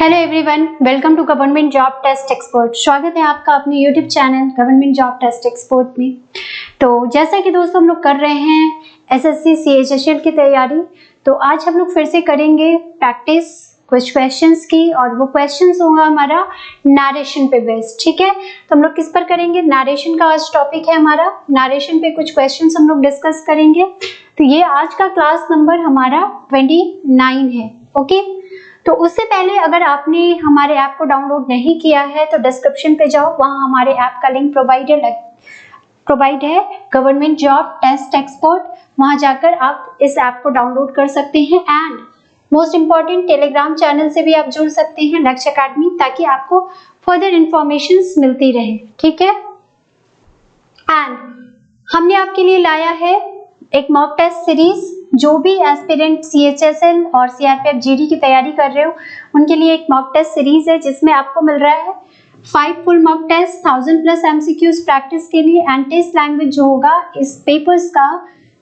Hello everyone, welcome to government job test expert. स्वागत है आपका अपने YouTube channel government job test expert में। तो जैसा कि दोस्तों हम लोग कर रहे हैं एसएससी CHSL की तैयारी, तो आज हम लोग फिर से करेंगे प्रैक्टिस कुछ क्वेश्चंस की, और वो क्वेश्चंस होगा हमारा नरेशन पे बेस्ड। ठीक है, तो हम लोग किस पर करेंगे? नरेशन का आज टॉपिक है हमारा। नरेशन पे कुछ क्वेश्चंस हम लोग डिस्कस करेंगे। तो ये आज का क्लास नंबर हमारा 29 है। ओके, तो उससे पहले अगर आपने हमारे ऐप को डाउनलोड नहीं किया है तो डिस्क्रिप्शन पे जाओ, वहां हमारे ऐप का लिंक प्रोवाइड है गवर्नमेंट जॉब टेस्ट एक्सपर्ट। वहां जाकर आप इस ऐप को डाउनलोड कर सकते हैं। And most important, Telegram channel से भी आप जुड़ सकते हैं लक्ष्य अकेडमी, ताकि आपको फर्दर इंफॉर्मेशन मिलती रहे। ठीक है, एंड हमने आपके लिए लाया है एक मॉक टेस्ट सीरीज। जो भी एस्पिरेंट CHSL और CRPF GD की तैयारी कर रहे हो उनके लिए एक मॉक टेस्ट सीरीज है, जिसमें आपको मिल रहा है 5 full mock test, 1000+ MCQs practice के लिए। एंड टेस्ट लैंग्वेज जो होगा इस पेपर्स का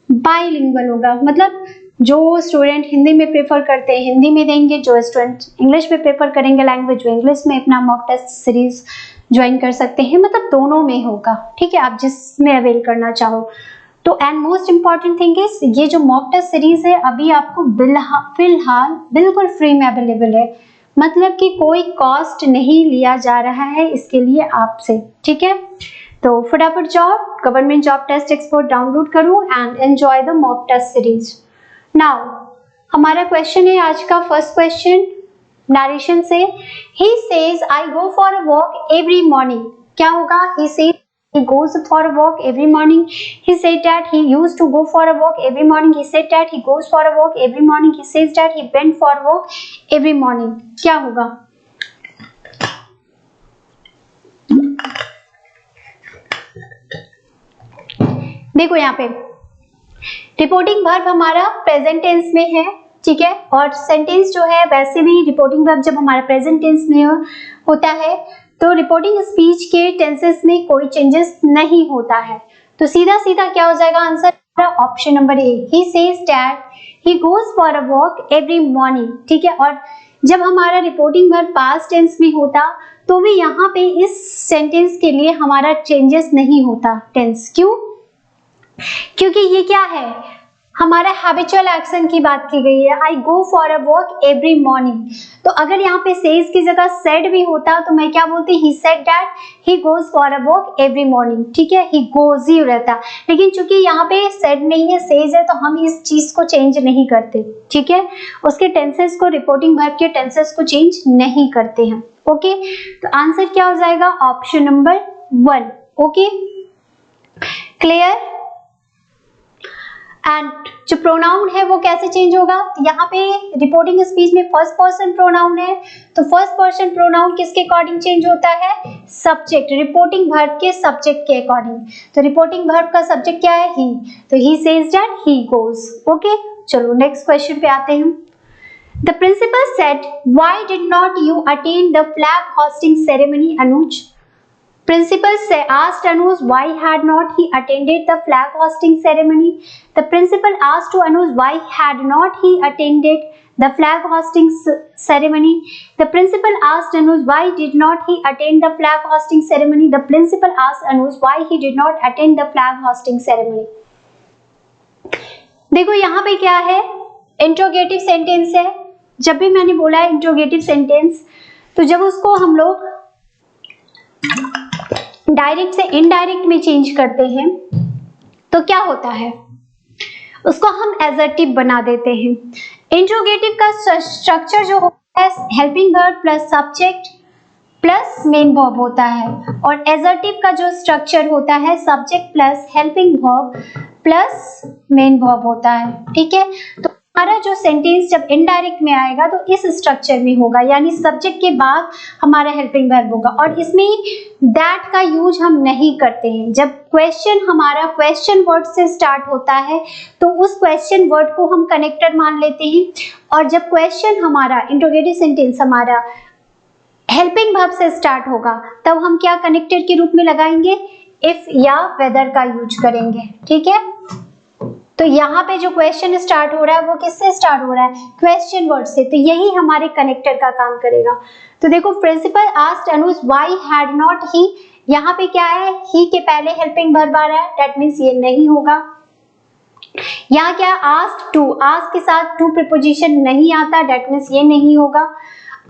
बाइलिंगुअल होगा, मतलब जो स्टूडेंट हिंदी में प्रेफर करते हैं हिंदी में देंगे, जो स्टूडेंट इंग्लिश में प्रेफर करेंगे लैंग्वेज, वो इंग्लिश में अपना मॉक टेस्ट सीरीज ज्वाइन कर सकते हैं। मतलब दोनों में होगा। ठीक है, आप जिसमें अवेल करना चाहो। तो and most important thing is, ये जो मॉक टेस्ट सीरीज है अभी आपको फिलहाल बिल्कुल फ्री में अवेलेबल है, मतलब कि कोई कॉस्ट नहीं लिया जा रहा है इसके लिए आपसे। ठीक है, तो फटाफट जाओ government job test expert download करो and enjoy the mock test series. Now हमारा क्वेश्चन है आज का फर्स्ट क्वेश्चन नरेशन से। He says I go for a walk every morning. क्या होगा? He says he goes for a walk every morning. He said that he used to go for a walk every morning. He said that he goes for a walk every morning. He says that he went for a walk every morning. क्या होगा? देखो यहाँ पे reporting verb हमारा present tense में है। ठीक है, और सेंटेंस जो है वैसे भी रिपोर्टिंग वर्ब जब हमारा प्रेजेंट टेंस में होता है तो रिपोर्टिंग स्पीच के टेंसेस में कोई चेंजेस नहीं होता है। तो सीधा सीधा क्या हो जाएगा answer? Option number A, he says that he goes for a walk every morning. ठीक है, और जब हमारा रिपोर्टिंग वर्ब पास्ट टेंस में होता तो भी यहाँ पे इस सेंटेंस के लिए हमारा चेंजेस नहीं होता टेंस। क्यों? क्योंकि ये क्या है, हमारा हैबिचुअल एक्शन की बात की गई है। I go for a walk every morning. तो अगर यहाँ पे सेज की जगह सेड भी होता तो मैं क्या बोलती? He said that he goes for a walk every morning. ठीक है, ही गोज ही रहता, लेकिन चूंकि यहाँ पे सेड नहीं है, सेज है, तो हम इस चीज को चेंज नहीं करते। ठीक है, उसके टेंसेस को, रिपोर्टिंग वर्ब के टेंसेस को चेंज नहीं करते हैं। ओके, तो आंसर क्या हो जाएगा? Option number 1। Okay, clear? And जो प्रोनाउन है वो कैसे चेंज होगा? यहाँ पे रिपोर्टिंग स्पीच में फर्स्ट पर्सन प्रोनाउन है, तो फर्स्ट पर्सन प्रोनाउन किसके अकॉर्डिंग चेंज होता है? सब्जेक्ट, रिपोर्टिंग वर्ब के सब्जेक्ट के अकॉर्डिंग। तो रिपोर्टिंग वर्ब का सब्जेक्ट क्या है? ही, तो he says that he goes. Okay, चलो नेक्स्ट क्वेश्चन पे आते हैं। The principal said why did not you attend the flag hoisting ceremony Anuj? Principal asked Anuj why had not he attended the flag hosting ceremony. The principal asked to Anuj why had not he attended the flag hosting ceremony. The principal asked Anuj why did not he attend the flag hosting ceremony. The principal asked Anuj why he did not attend the flag hosting ceremony. देखो यहाँ पे क्या है, interrogative sentence है। जब भी मैंने बोला है इंट्रोगेटिव सेंटेंस, तो जब उसको हम लोग डायरेक्ट से इनडायरेक्ट में चेंज करते हैं तो क्या होता है, उसको हम एजर्टिव बना देते हैं। इंट्रोगेटिव का स्ट्रक्चर जो होता है helping verb plus subject plus main verb होता है, और एजर्टिव का जो स्ट्रक्चर होता है subject plus helping verb plus main verb होता है। ठीक है, तो हमारा जो सेंटेंस जब इनडायरेक्ट में आएगा तो इस स्ट्रक्चर में होगा, यानी सब्जेक्ट के बाद हमारा हेल्पिंग वर्ब होगा, और इसमें दैट का यूज हम नहीं करते हैं। जब क्वेश्चन हमारा क्वेश्चन वर्ड से स्टार्ट होता है तो उस क्वेश्चन वर्ड को हम कनेक्टर मान लेते हैं, और जब क्वेश्चन हमारा इंट्रोगेटिव सेंटेंस हमारा हेल्पिंग वर्ब से स्टार्ट होगा तब हम क्या कनेक्टर के रूप में लगाएंगे? इफ या वेदर का यूज करेंगे। ठीक है, तो यहाँ पे जो क्वेश्चन स्टार्ट हो रहा है वो किससे स्टार्ट हो रहा है? क्वेश्चन वर्ड से। तो यही हमारे कनेक्टर का काम करेगा। तो देखो, principal asked Anuj why had not he, यहाँ पे क्या है? ही के पहले हेल्पिंग वर्ब आ रहा है, दैट मीन्स ये नहीं होगा। यहाँ क्या? आस्क्ड टू, आस्क के साथ टू प्रीपोजिशन नहीं आता, दैट मीन्स ये नहीं होगा।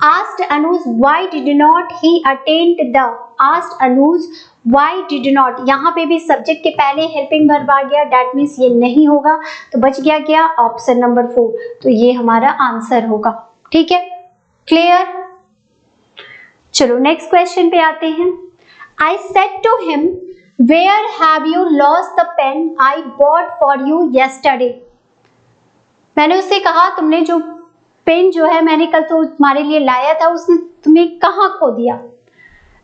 Asked Anuj why did not he attend the, asked Anuj why did not, यहाँ पे भी सब्जेक्ट के पहले हेल्पिंग वर्ब आ गया, दैट मीन्स ये नहीं होगा। तो बच गया क्या? Option number 4। तो ये हमारा आंसर होगा। ठीक है, क्लियर? चलो नेक्स्ट क्वेश्चन पे आते हैं। I said to him where have you lost the pen I bought for you yesterday. मैंने उससे कहा तुमने जो पेन जो है मैंने कल तो तुम्हारे लिए लाया था, उसने तुम्हें कहाँ खो दिया?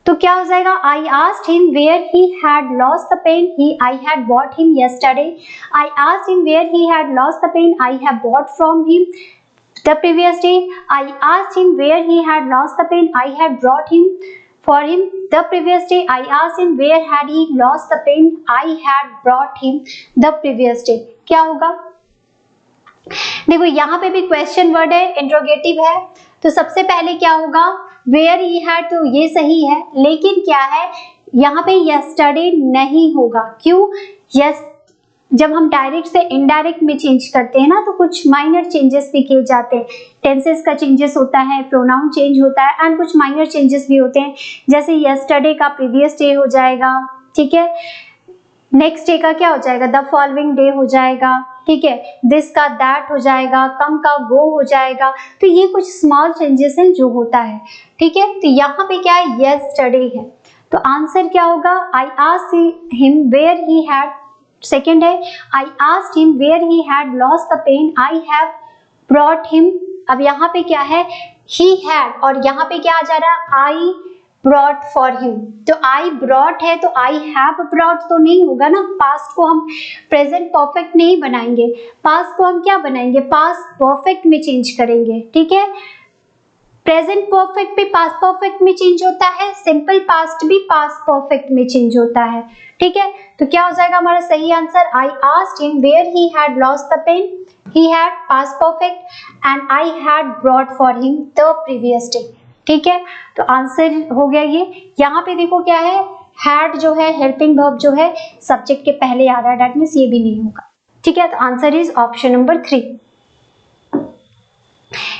तो क्या हो जाएगा? I asked him where he had lost the pen I had bought him yesterday. I asked him where he had lost the pen I have bought from him the previous day. I asked him where he had lost the pen I had brought him for him the previous day. I asked him where had he lost the pen I had brought him the previous day. क्या होगा? देखो यहाँ पे भी question word है, interrogative है, तो सबसे पहले क्या होगा? वेयर ही हैड, तो ये सही है, लेकिन क्या है यहाँ पे येस्टरडे नहीं होगा। क्यों? यस, जब हम डायरेक्ट से इनडायरेक्ट में चेंज करते हैं ना, तो कुछ माइनर चेंजेस भी किए जाते हैं। टेंसेस का चेंजेस होता है, प्रोनाउन चेंज होता है, एंड कुछ माइनर चेंजेस भी होते हैं। जैसे येस्टरडे का प्रीवियस डे हो जाएगा, ठीक है, नेक्स्ट डे का क्या हो जाएगा? द फॉलोइंग डे हो जाएगा, ठीक है, दिस का दैट हो जाएगा, कम का गो हो जाएगा। तो ये कुछ स्मॉल चेंजेस हैं जो होता है, ठीक है। तो यहाँ पे क्या है? येस्टरडे है, तो आंसर क्या होगा? I asked him where he had, second है I asked him where he had lost the pen I have brought him. अब यहाँ पे क्या है? ही हैड, और यहाँ पे क्या आ जा रहा है? I brought for him. तो आई ब्रॉट है, तो आई हैव ब्रॉट तो नहीं होगा ना। पास्ट को हम प्रेजेंट परफेक्ट नहीं बनाएंगे, पास्ट को हम क्या बनाएंगे? पास्ट परफेक्ट में चेंज करेंगे, ठीक है। प्रेजेंट परफेक्ट भी पास्ट परफेक्ट में चेंज होता है, सिंपल पास्ट भी पास्ट परफेक्ट में चेंज होता है, ठीक है। तो क्या हो जाएगा हमारा सही answer? I asked him where he had lost the pen, he had past perfect, and I had brought for him the previous day, ठीक है। तो आंसर हो गया ये। यहाँ पे देखो क्या है? हैड जो है हेल्पिंग वर्ब जो है सब्जेक्ट के पहले आ रहा है, दैट मींस ये भी नहीं होगा, ठीक है। तो answer is option number 3।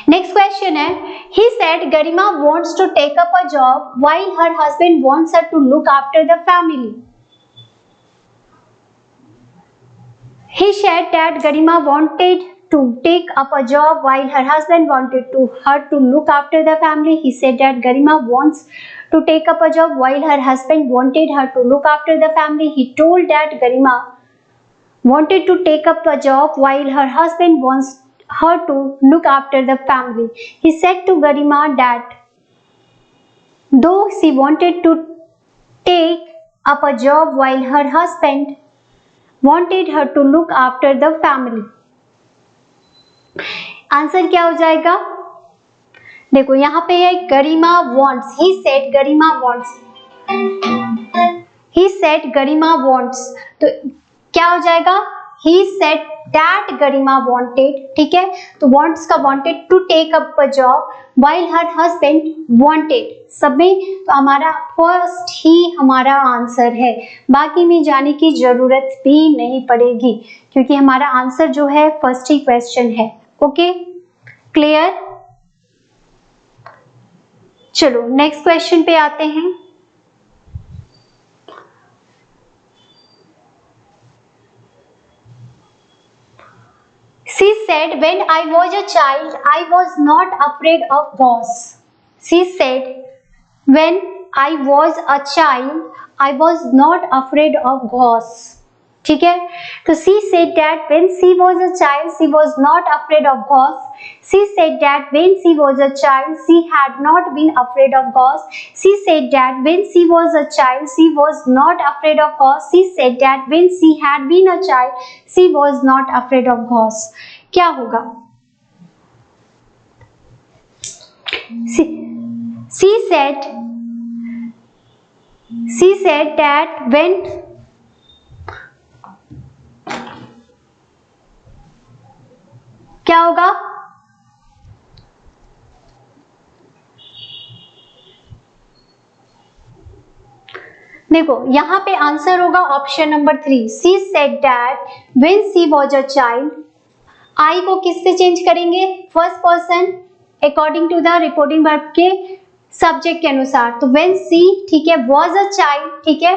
Next question है, he said Garima wants to take up a job while her husband wants her to look after the family. He said that Garima wanted to take up a job while her husband wanted her to look after the family. He said that Garima wants to take up a job while her husband wanted her to look after the family. He told that Garima wanted to take up a job while her husband wants her to look after the family. He said to Garima that though she wanted to take up a job while her husband wanted her to look after the family. Answer क्या हो जाएगा? देखो यहाँ पे है गरिमा wants, he said Garima wants, he said Garima wants, तो क्या हो जाएगा? He said that Garima wanted, ठीक है। तो wants का wanted to take up a job while her husband wanted, सब में तो हमारा फर्स्ट ही हमारा आंसर है, बाकी में जाने की जरूरत भी नहीं पड़ेगी क्योंकि हमारा आंसर जो है फर्स्ट ही क्वेश्चन है। Okay, clear? चलो नेक्स्ट क्वेश्चन पे आते हैं। She said, when I was a child, I was not afraid of ghosts. She said, when I was a child, I was not afraid of ghosts. ठीक है, तो she said that when she was a child, she was not afraid of ghosts. She said that when she was a child, she had not been afraid of ghosts. She said that when she was a child, she was not afraid of ghosts. She said that when she had been a child, she was not afraid of ghosts. क्या होगा? She said that when क्या होगा? देखो यहाँ पे answer होगा option number 3. She said that when she was a child. I को किससे चेंज करेंगे? First person according to the reporting verb के सब्जेक्ट के अनुसार. तो व्हेन सी, ठीक है, वाज अ चाइल्ड, ठीक है,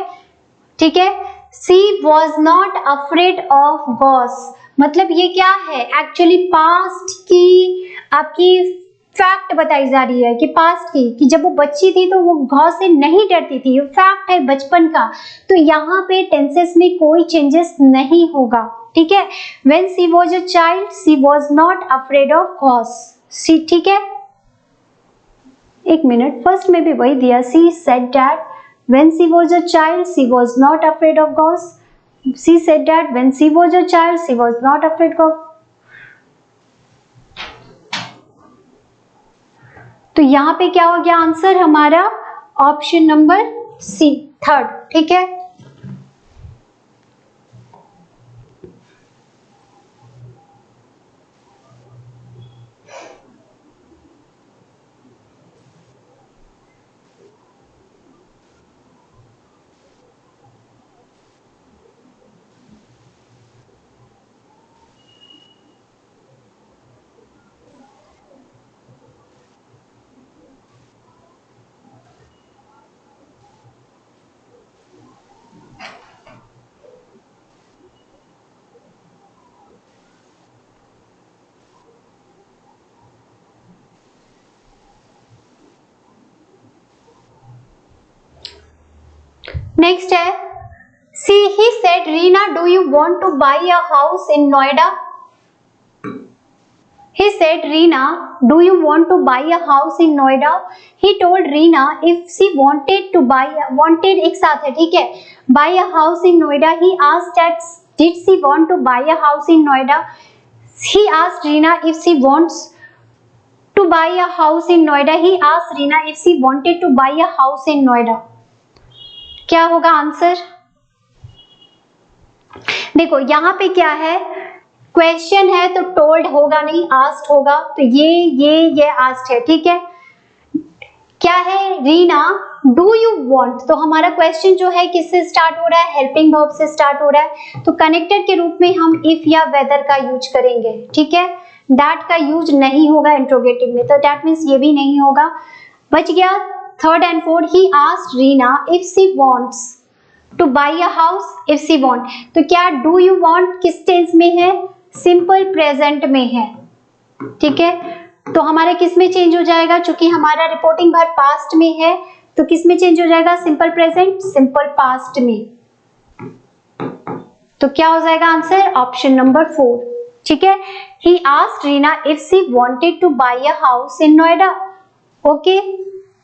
ठीक है. सी was not afraid of Gauss. मतलब ये क्या है? एक्चुअली पास्ट की आपकी फैक्ट बताई जा रही है कि पास्ट की, कि जब वो बच्ची थी तो वो घाव से नहीं डरती थी. ये फैक्ट है बचपन का. तो यहाँ पे टेंसेस में कोई चेंजेस नहीं होगा, ठीक है. When she was a child she was not afraid of घॉस. सी, ठीक है. एक मिनट, फर्स्ट में भी वही दिया. She said that when she was a child she was not afraid of घॉस. She said that when she was a child she was not afraid of. तो यहाँ पे क्या हो गया आंसर हमारा? ऑप्शन नंबर सी, थर्ड, ठीक है. नेक्स्ट है, see he said Reena do you want to buy a house in Noida. He said Reena, do you want to buy a house in Noida? He told Reena if she wanted to buy, wanted एक साथ है, ठीक है, buy a house in Noida. He asked that did she want to buy a house in Noida? He asked Reena if she wants to buy a house in Noida. He asked Reena if she wanted to buy a house in Noida. क्या होगा answer? देखो यहाँ पे क्या है, question है तो told होगा नहीं, आस्क्ड होगा. तो ये आस्क्ड है, ठीक है. क्या है? Reena do you want. तो हमारा क्वेश्चन जो है किससे स्टार्ट हो रहा है? हेल्पिंग वर्ब से स्टार्ट हो रहा है. तो कनेक्टर के रूप में हम इफ या वेदर का यूज करेंगे, ठीक है. दैट का यूज नहीं होगा इंट्रोगेटिव में, तो दैट मीन्स ये भी नहीं होगा. बच गया third and fourth. He asked Reena if she wants to buy a house. If she want, तो क्या डू यू वांट किस टेंस में है? सिंपल प्रेजेंट में है, ठीक है. तो हमारा किस में चेंज हो जाएगा? चूंकि हमारा रिपोर्टिंग वर्ब पास्ट में है, तो किस में चेंज हो जाएगा? सिंपल प्रेजेंट, सिंपल पास्ट में. तो क्या हो जाएगा आंसर? ऑप्शन नंबर 4, ठीक है. He asked Reena if she wanted to buy a house in Noida. Okay,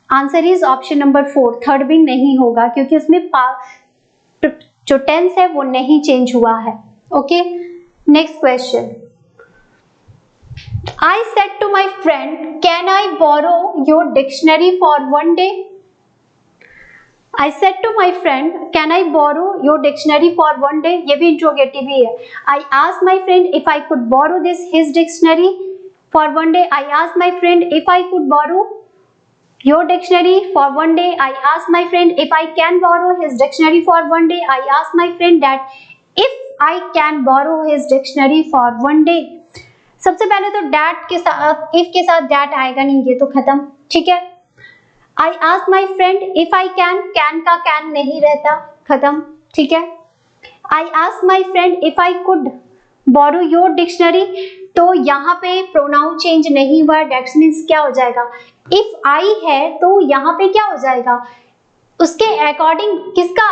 answer is option number 4. Third भी नहीं होगा क्योंकि उसमें जो टेंस है वो नहीं चेंज हुआ है. Okay, next question. I said to my friend, can I borrow your dictionary for one day? I said to my friend, can I borrow your dictionary for one day? ये भी interrogative ही है. I asked my friend if I could borrow his dictionary for one day. I asked my friend if I could borrow your dictionary for one day. I asked my friend if I can borrow his dictionary for one day. I asked my friend that if I can borrow his dictionary for one day. सबसे पहले तो that के साथ, if के साथ that आएगा नहीं, ये तो खत्म, ठीक है. I ask my friend if I can का कैन नहीं रहता, खत्म, ठीक है. I ask my friend if I could borrow your dictionary. तो यहाँ पे प्रोनाउन चेंज नहीं हुआ, दैट मीन्स क्या हो जाएगा? इफ आई है तो यहाँ पे क्या हो जाएगा? उसके अकॉर्डिंग किसका?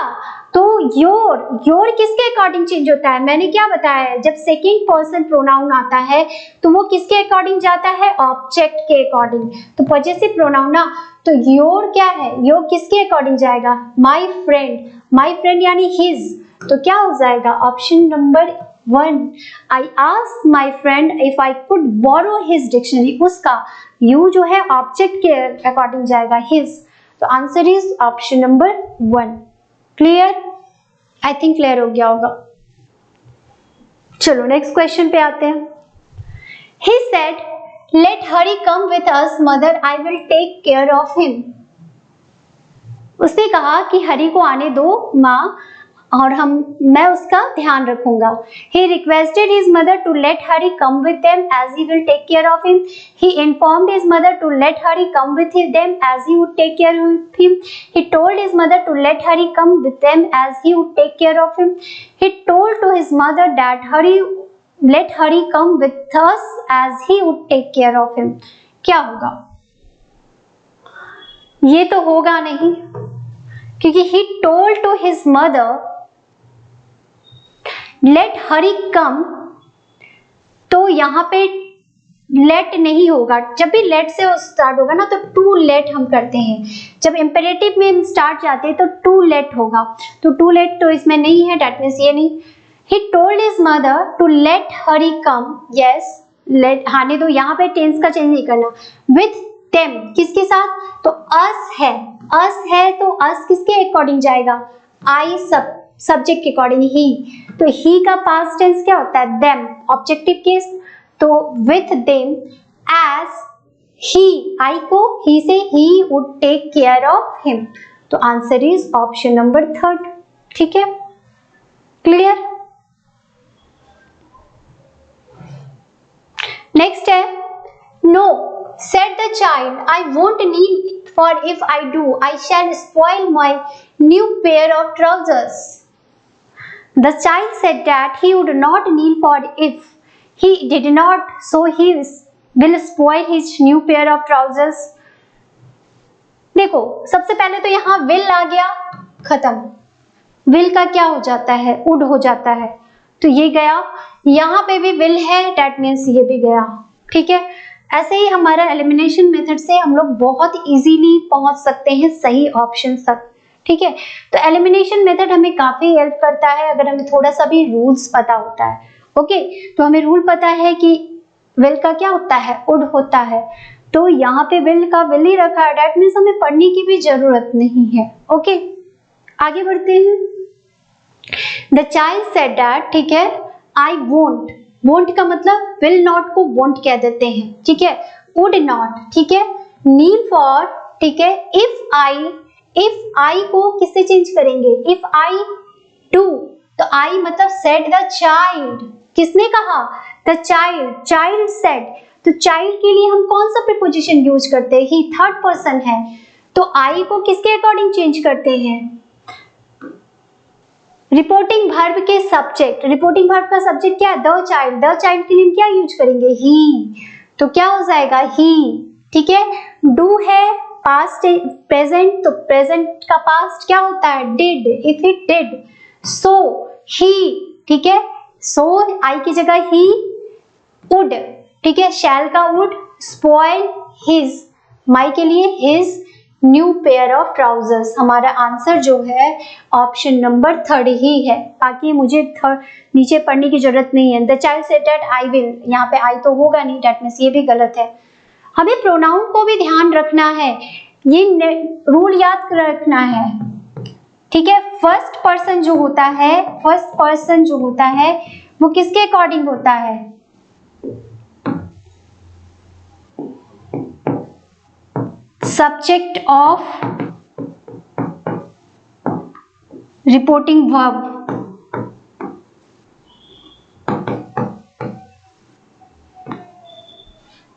तो योर किसके अकॉर्डिंग चेंज होता है? मैंने क्या बताया है, जब सेकंड पर्सन प्रोनाउन आता है तो वो किसके अकॉर्डिंग जाता है? ऑब्जेक्ट के अकॉर्डिंग. तो पॉजेसिव प्रोनाउन ना, तो योर क्या है? योर किसके अकॉर्डिंग जाएगा? माय फ्रेंड यानी हिज. तो क्या हो जाएगा? Option number 1. I asked my friend if I could borrow his dictionary. उसका यू जो है ऑब्जेक्ट के अकॉर्डिंग जाएगा, हिज. तो answer is option number 1. Clear? I think clear हो गया होगा. चलो नेक्स्ट क्वेश्चन पे आते हैं. He said, "Let Hari come with us, mother. I will take care of him." उसने कहा कि हरी को आने दो माँ, और मैं उसका ध्यान रखूंगा. He requested his mother to let Hari come with them as he will take care of him. He informed his mother to let Hari come with them as he would take care of him. He told his mother to let Hari come with them as he would take care of him. He told to his mother that let Hari come with us as he would take care of him. क्या होगा? ये तो होगा नहीं, क्योंकि he told to his mother let Hari come, तो यहाँ पे let नहीं होगा. जब भी let से स्टार्ट होगा ना तो to let हम करते हैं. जब इम्पेरेटिव में हम स्टार्ट जाते हैं तो to let होगा, तो to let तो इसमें नहीं है, that means ये नहीं. He told his mother to let Hari come. Yes, let आने दो, यहाँ पे टेंस का चेंज नहीं करना. With them, किसके साथ? तो us है तो us किसके अकॉर्डिंग जाएगा? I सब्जेक्ट के अकॉर्डिंग ही. तो ही का पास्ट टेंस क्या होता है? देम. ऑब्जेक्टिव केस तो with them as he, I को ही से he would take care of him. तो आंसर इज ऑप्शन नंबर 3. ठीक है, क्लियर. नेक्स्ट है, no said the child, I won't kneel, for if I do, I shall spoil my new pair of trousers. The child said that he would not kneel, for if he did not, so he will spoil his new pair of trousers. देखो, सबसे पहले तो यहाँ will आ गया, खत्म. will का क्या हो जाता है? would हो जाता है, तो ये गया. यहाँ पे भी will है, that means ये भी गया. ठीक है, ऐसे ही हमारा एलिमिनेशन मेथड से हम लोग बहुत इजीली पहुंच सकते हैं सही ऑप्शन तक. ठीक है, तो एलिमिनेशन मेथड हमें काफी हेल्प करता है अगर हमें थोड़ा सा भी रूल्स पता होता है. ओके, तो हमें रूल पता है कि विल का क्या होता है? वुड होता है. तो यहाँ पे विल का विल ही रखा है, दैट मीन्स हमें पढ़ने की भी जरूरत नहीं है. ओके, आगे बढ़ते हैं. द चाइल्ड सेड दैट, ठीक है, आई वोंट. वोंट का मतलब विल नॉट को वोंट कह देते हैं. ठीक है, वुड नॉट. ठीक है, नील फॉर. ठीक है, इफ आई को किससे चेंज करेंगे? इफ आई डू, तो आई मतलब सेड द चाइल्ड. किसने कहा? The child said. तो चाइल्ड के लिए हम कौन सा प्रीपोजिशन यूज करते हैं? ही थर्ड पर्सन है, तो आई को किसके अकॉर्डिंग चेंज करते हैं? रिपोर्टिंग वर्ब के सब्जेक्ट. रिपोर्टिंग वर्ब का सब्जेक्ट क्या है? The child. द चाइल्ड के लिए हम क्या यूज करेंगे? ही. तो क्या हो जाएगा? ही. ठीक है, डू है पास्ट प्रेजेंट, तो प्रेजेंट का पास्ट क्या होता है? डिड. इफ इट डिड, सो ही. ठीक है, सो आई की जगह ही. वुड. ठीक है, शैल का वुड. स्पॉइल हिज, माई के लिए his new pair of trousers. हमारा आंसर जो है ऑप्शन नंबर 3 ही है. बाकी मुझे नीचे पढ़ने की जरूरत नहीं है. The child said that I will, यहाँ पे आई तो होगा नहीं, दैट मींस ये भी गलत है. हमें प्रोनाउन को भी ध्यान रखना है, ये रूल याद रखना है. ठीक है, फर्स्ट पर्सन जो होता है वो किसके अकॉर्डिंग होता है? Subject of reporting verb.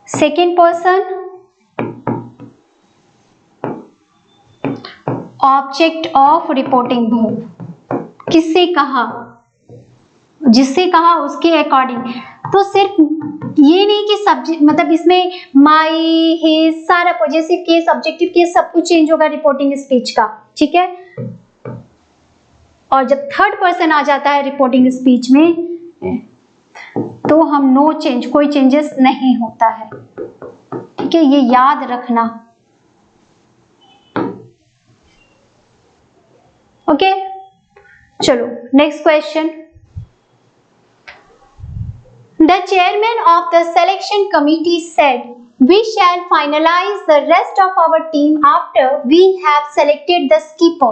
Second person object of reporting verb. किससे कहा? जिससे कहा उसके अकॉर्डिंग. तो सिर्फ ये नहीं कि सब्जेक्ट मतलब इसमें माई, हिज, सारा पॉजेसिव केस, ऑब्जेक्टिव केस सब कुछ चेंज होगा रिपोर्टिंग स्पीच का. ठीक है, और जब थर्ड पर्सन आ जाता है रिपोर्टिंग स्पीच में तो हम नो चेंज, कोई चेंजेस नहीं होता है. ठीक है, ये याद रखना. ओके, चलो next question. The chairman of the selection committee said, "We shall finalize the rest of our team after we have selected the skipper."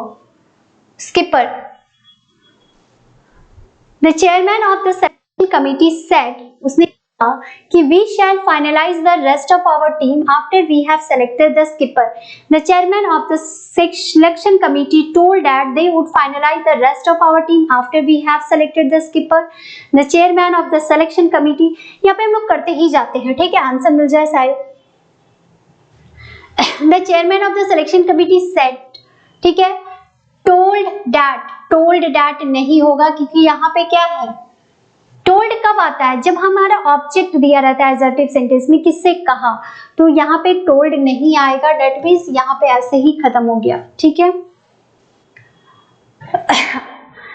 The chairman of the selection committee said, उसने कि we shall finalize the rest of our team after we have selected the skipper. The chairman of the selection committee told that they would finalize the rest of our team after we have selected the skipper. The chairman of the selection committee, यहाँ पे हम लोग करते ही जाते हैं, ठीक है, answer मिल जाए शायद. The chairman of the selection committee said, ठीक है, told that नहीं होगा क्योंकि यहाँ पे क्या है, टोल्ड कब आता है, जब हमारा ऑब्जेक्ट दिया रहता है एजर्टिव सेंटेंस में, किससे कहा, तो यहाँ पे टोल्ड नहीं आएगा, डेट मीन्स यहाँ पे ऐसे ही खत्म हो गया, ठीक है.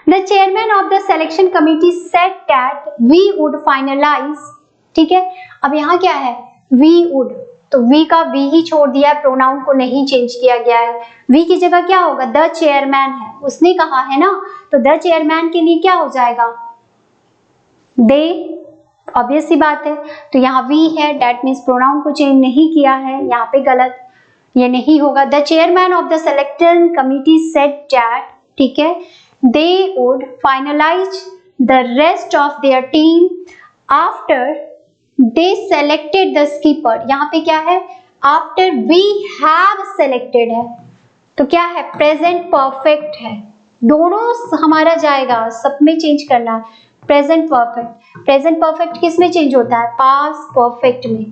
The chairman of the selection committee said that we would finalize, ठीक है. अब यहाँ क्या है, we would, तो we का we ही छोड़ दिया है, प्रोनाउन को नहीं चेंज किया गया है. we की जगह क्या होगा, the chairman है, उसने कहा है ना, तो the chairman के लिए क्या हो जाएगा, दे, ऑब्वियस सी बात है. तो यहाँ वी है, डेट मीन्स प्रोनाउन को चेंज नहीं किया है, यहाँ पे गलत, ये नहीं होगा. The chairman of the selection committee said that, ठीक है, they would finalise the rest of their team after they selected the skipper. यहाँ पे क्या है, आफ्टर वी हैव सेलेक्टेड है, तो क्या है, प्रेजेंट परफेक्ट है, दोनों हमारा जाएगा, सब में चेंज करना है. प्रेजेंट परफेक्ट, प्रेजेंट परफेक्ट किस में चेंज होता है, पास्ट परफेक्ट में.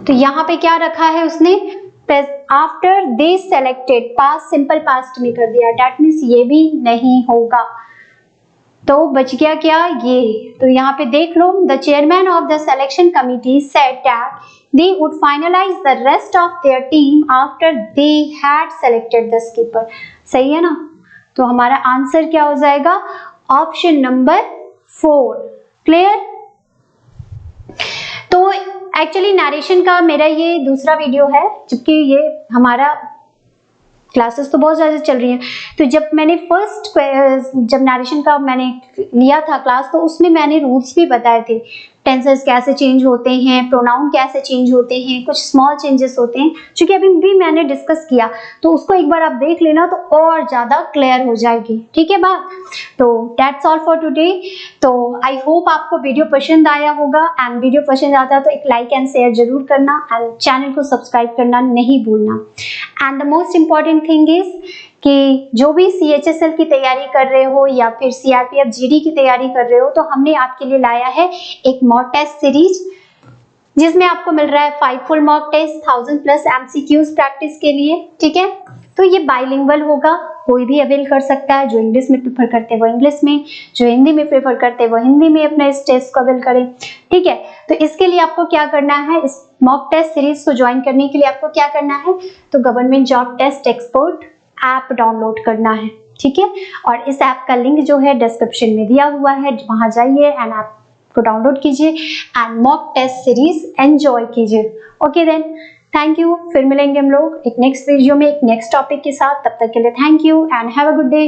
तो यहाँ पे क्या रखा है उसने, after they selected, past simple past में कर दिया, डेट मीन्स ये भी नहीं होगा. तो बच गया क्या, ये. तो यहाँ पे देख लो, the chairman of the selection committee said that they would finalise the rest of their team after they had selected the skipper. सही है ना. तो हमारा आंसर क्या हो जाएगा, ऑप्शन नंबर 4. क्लियर. तो एक्चुअली नरेशन का मेरा ये दूसरा वीडियो है, जबकि ये हमारा क्लासेस तो बहुत ज़्यादा चल रही हैं. तो जब मैंने जब नरेशन का मैंने लिया था क्लास, तो उसमें मैंने रूल्स भी बताए थे, टेंसेस कैसे चेंज होते हैं, प्रोनाउन कैसे चेंज होते हैं, कुछ स्मॉल चेंजेस होते हैं, क्योंकि अभी भी मैंने डिस्कस किया, तो उसको एक बार आप देख लेना तो और ज़्यादा क्लियर हो जाएगी, ठीक है बात. तो दैट्स ऑल फॉर टुडे. तो आई होप आपको वीडियो पसंद आया होगा, एंड वीडियो पसंद आता है तो एक लाइक एंड शेयर जरूर करना, एंड चैनल को सब्सक्राइब करना नहीं भूलना. And the most important thing is कि जो भी CHSL की तैयारी कर रहे हो या फिर CRPF GD की तैयारी कर रहे हो, तो हमने आपके लिए लाया है एक मॉक टेस्ट सीरीज, जिसमें आपको मिल रहा है 5 full mock test, 1000+ MCQs practice के लिए, ठीक है. तो ये बाइलिंगुअल होगा, कोई भी अवेल कर सकता है, जो इंग्लिश में प्रेफर करते हैं वो इंग्लिश में, जो हिंदी में प्रेफर करते हैं वो हिंदी में अपना इस टेस्ट को अवेल करें, ठीक है. तो इसके लिए आपको क्या करना है, इस मॉक टेस्ट सीरीज को ज्वाइन करने के लिए आपको क्या करना है, तो government job test expert app download करना है, ठीक है. और इस ऐप का लिंक जो है डिस्क्रिप्शन में दिया हुआ है, वहां जाइए एंड ऐप को डाउनलोड कीजिए and mock test series enjoy कीजिए. Okay then, thank you. फिर मिलेंगे हम लोग एक नेक्स्ट वीडियो में एक नेक्स्ट टॉपिक के साथ. तब तक के लिए thank you and have a good day.